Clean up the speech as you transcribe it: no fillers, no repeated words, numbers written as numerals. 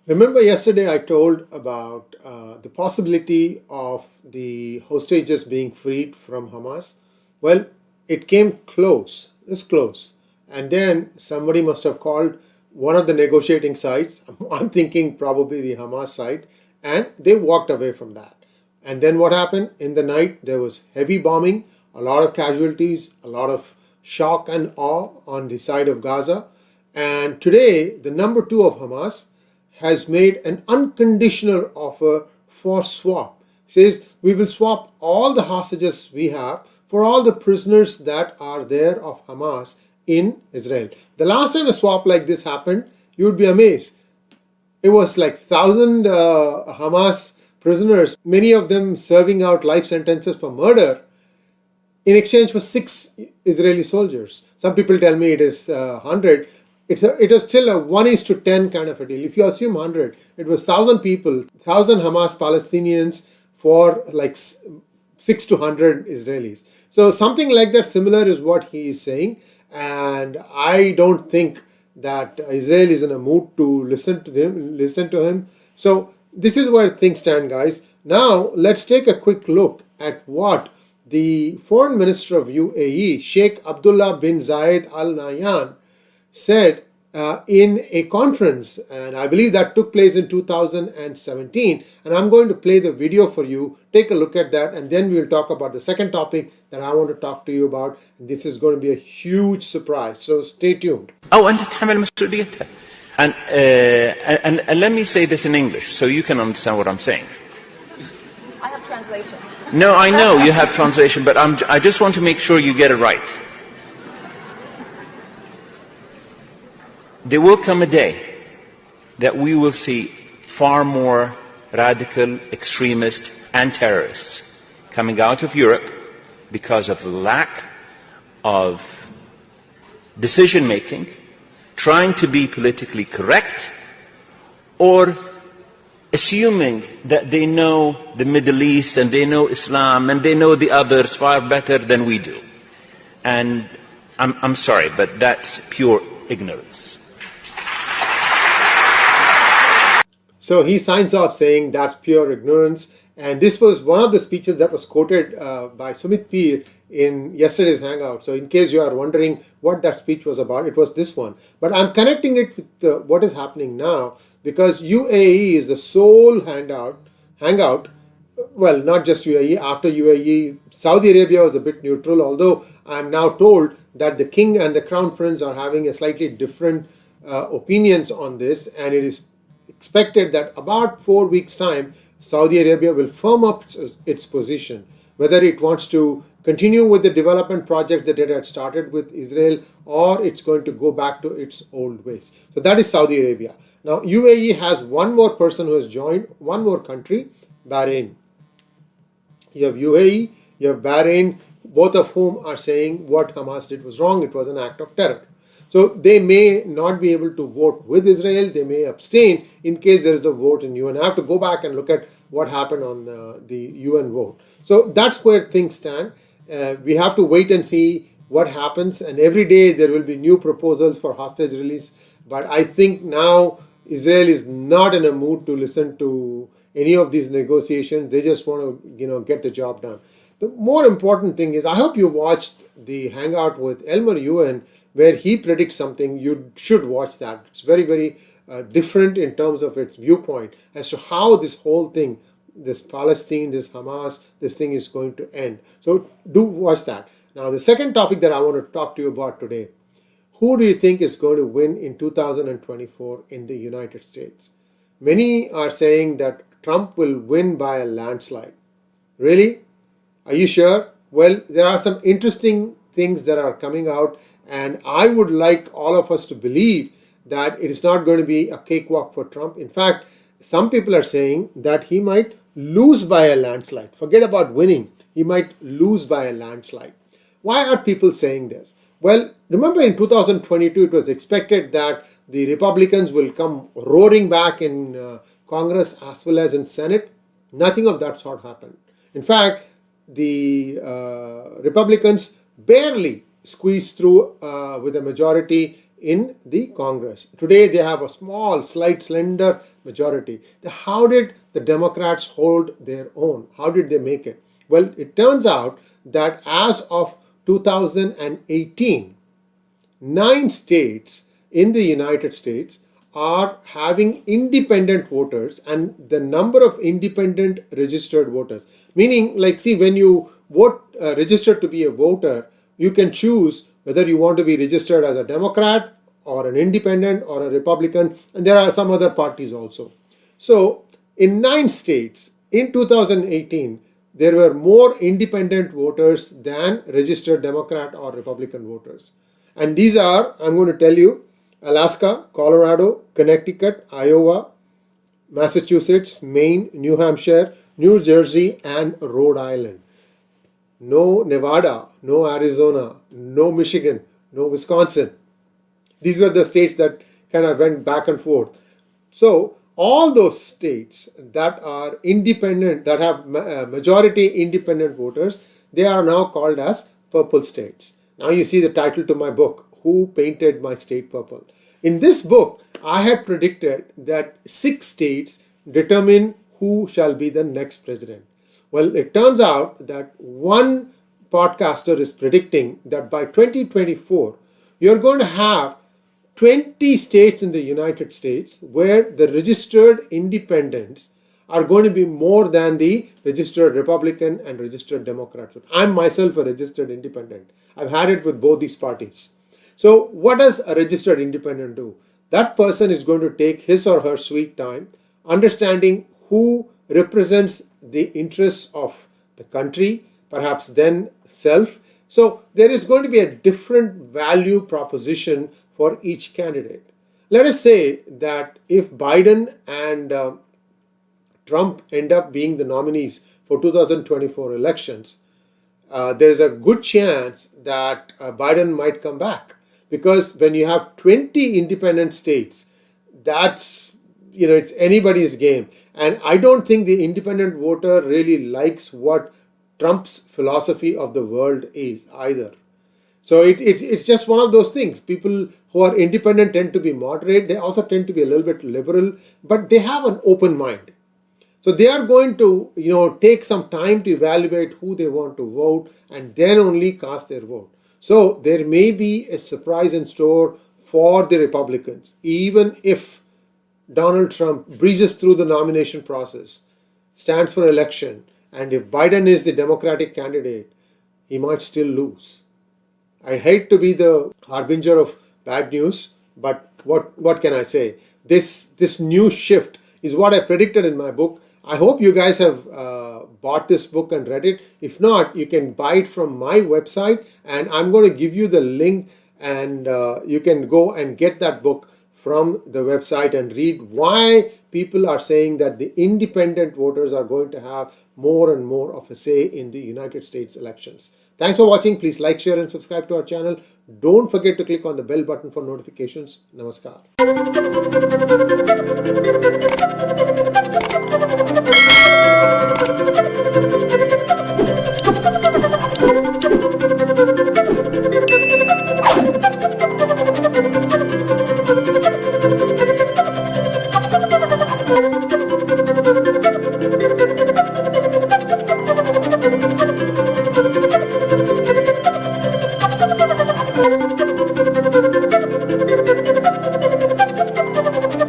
Remember yesterday I told about the possibility of the hostages being freed from Hamas? Well, it came close, this close. And then somebody must have called one of the negotiating sides, I'm thinking probably the Hamas side, and they walked away from that. And then what happened? In the night there was heavy bombing, a lot of casualties, a lot of shock and awe on the side of Gaza. And today the number 2 of Hamas has made an unconditional offer for swap. Says we will swap all the hostages we have for all the prisoners that are there of Hamas in Israel. The last time a swap like this happened, you would be amazed. It was like 1,000 Hamas prisoners, many of them serving out life sentences for murder, in exchange for 6 Israeli soldiers. Some people tell me it is 100. It was still a 1:10 kind of a deal. If you assume 100, it was 1,000 people, 1,000 Hamas Palestinians for like 6 to 100 Israelis. So something like that similar is what he is saying. And I don't think that Israel is in a mood to listen to him. So this is where things stand, guys. Now let's take a quick look at what the foreign minister of UAE, Sheikh Abdullah bin Zayed Al Nahyan, said in a conference, and I believe that took place in 2017, and I'm going to play the video for you. Take a look at that, and then we'll talk about the second topic that I want to talk to you about. This is going to be a huge surprise, so stay tuned. أنت تحمل مسؤوليتها. And let me say this in English so you can understand what I'm saying. I have translation. No, I know you have translation, but I just want to make sure you get it right. There will come a day that we will see far more radical extremists and terrorists coming out of Europe because of the lack of decision-making, trying to be politically correct, or assuming that they know the Middle East and they know Islam and they know the others far better than we do. And I'm sorry, but that's pure ignorance. So he signs off saying that's pure ignorance. And this was one of the speeches that was quoted by Sumit Peer in yesterday's Hangout. So in case you are wondering what that speech was about, it was this one. But I'm connecting it with what is happening now because UAE is the sole hangout. Well, not just UAE. After UAE, Saudi Arabia was a bit neutral, although I'm now told that the king and the crown prince are having a slightly different opinions on this, and it is expected that about 4 weeks' time, Saudi Arabia will firm up its position, whether it wants to continue with the development project that it had started with Israel or it's going to go back to its old ways. So that is Saudi Arabia. Now UAE has one more person who has joined, one more country, Bahrain. You have UAE, you have Bahrain, both of whom are saying what Hamas did was wrong, it was an act of terror. So they may not be able to vote with Israel, they may abstain in case there is a vote in UN. I have to go back and look at what happened on the UN vote. So that's where things stand. We have to wait and see what happens, and every day there will be new proposals for hostage release. But I think now Israel is not in a mood to listen to any of these negotiations. They just want to, get the job done. The more important thing is, I hope you watched the Hangout with Elmer Ewan, where he predicts something. You should watch that. It's very, very different in terms of its viewpoint as to how this whole thing, this Palestine, this Hamas, this thing is going to end. So do watch that. Now, the second topic that I want to talk to you about today, who do you think is going to win in 2024 in the United States? Many are saying that Trump will win by a landslide. Really? Are you sure? Well, there are some interesting things that are coming out, and I would like all of us to believe that it is not going to be a cakewalk for Trump. In fact, some people are saying that he might lose by a landslide. Forget about winning. He might lose by a landslide. Why are people saying this? Well, remember in 2022, it was expected that the Republicans will come roaring back in Congress as well as in Senate. Nothing of that sort happened. In fact, the Republicans barely squeezed through with a majority in the Congress. Today they have a small, slight, slender majority. How did the Democrats hold their own? How did they make it? Well, it turns out that as of 2018, 9 states in the United States are having independent voters, and the number of independent registered voters, meaning, like, see, when you vote registered to be a voter, you can choose whether you want to be registered as a Democrat or an independent or a Republican, and there are some other parties also. So in 9 states in 2018, there were more independent voters than registered Democrat or Republican voters. And these are, I'm going to tell you, Alaska, Colorado, Connecticut, Iowa, Massachusetts, Maine, New Hampshire, New Jersey, and Rhode Island. No Nevada, no Arizona, no Michigan, no Wisconsin. These were the states that kind of went back and forth. So all those states that are independent, that have majority independent voters, they are now called as purple states. Now you see the title to my book, Who Painted My State Purple? In this book, I had predicted that 6 states determine who shall be the next president. Well, it turns out that one podcaster is predicting that by 2024, you're going to have 20 states in the United States where the registered independents are going to be more than the registered Republican and registered Democrats. I'm myself a registered independent. I've had it with both these parties. So what does a registered independent do? That person is going to take his or her sweet time, understanding who represents the interests of the country, perhaps then self. So there is going to be a different value proposition for each candidate. Let us say that if Biden and Trump end up being the nominees for 2024 elections, there's a good chance that Biden might come back. Because when you have 20 independent states, that's, it's anybody's game. And I don't think the independent voter really likes what Trump's philosophy of the world is either. So it's just one of those things. People who are independent tend to be moderate. They also tend to be a little bit liberal, but they have an open mind. So they are going to, take some time to evaluate who they want to vote and then only cast their vote. So there may be a surprise in store for the Republicans, even if Donald Trump breezes through the nomination process, stands for election, and if Biden is the Democratic candidate, he might still lose. I hate to be the harbinger of bad news, but what can I say? This new shift is what I predicted in my book. I hope you guys have bought this book and read it. If not, you can buy it from my website, and I'm going to give you the link, and you can go and get that book from the website and read why people are saying that the independent voters are going to have more and more of a say in the United States elections. Thanks for watching. Please like, share, and subscribe to our channel. Don't forget to click on the bell button for notifications. Namaskar.